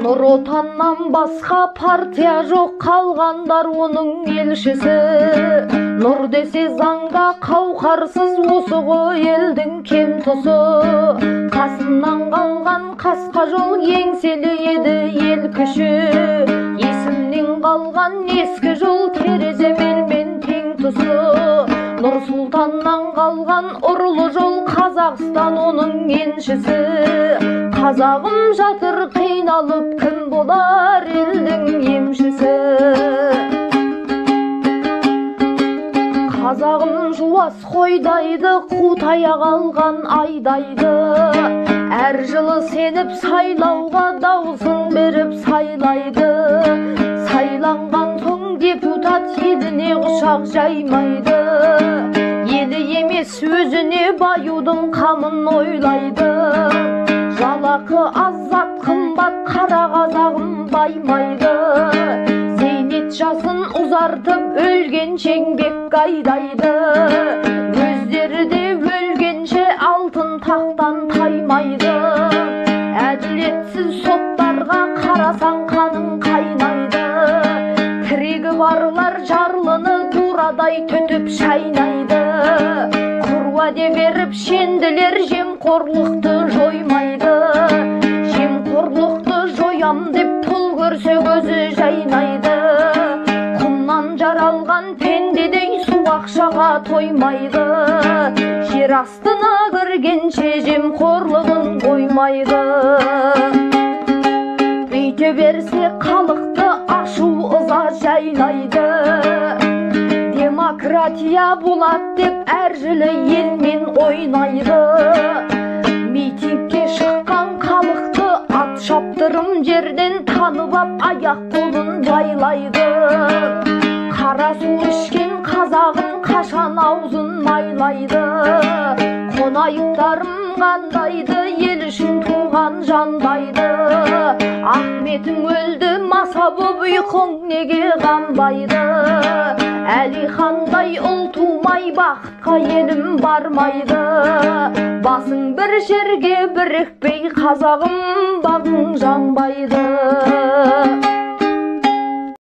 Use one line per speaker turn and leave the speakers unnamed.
Нұр Отаннан басқа партия жоқ, қалғандар оның елшісі. Нұр десе заңға қауқарсыз, осы ғой елдің кем тұсы. Қасымнан қалған қасқа жол, еңселі еді ел күші. Есімнен қалған ескі жол, терезе белмен тең тұсы. Нұр Сұлтаннан қалған ұрлы жол, Қазақстан оның еншісі. Қазағым жатыр қиналып, кім болар елдің емшісі? Қазағым жуас қойдайды, қу таяқ алған айдайды. Әр жылы сеніп сайлауға даусын беріп сайлайды. Сайланған соң депутат еліне құшақ жаймайды. Елі емес өзіне баюдың қамын ойлайды. Жалақы азат қымбат, қара қазағым баймайды. Зейнет жасын ұзартып, өлгенше еңбек айдайды. Өздері де өлгенше алтын тақтан таймайды. Әділетсіз соттарға қарасаң қаның қайнайды. Тірегі барлар жарлыны турадай төтіп шайнайды. Құруаде беріп шенділер жемқорлықты жоймайды. Жемқорлықты жоям деп пұл көрсе көзі жайнайды. Құмнан жаралған пендедей су ақшаға тоймайды. Жер астына кіргенше жемқорлығын қоймайды. Бүйте берсе халықты ашу ыза жайнайды. Демократия болады деп әр жылы елмен ойнайды. Митингке шыққан халықты ат шаптырым жерден танып ап, аяқ қолын байлайды. Қара су ішкен қазағым қашан аузын майлайды. Қонайыптарым қандайды, ел үшін туған жандайды. Ахметің өлді, маса боп ұйқың неге қанбайды? Әлихандай ұл тумай бақытқа елім бармайды. Басың бір жерге бірікпей, қазағым бағың жанбайды.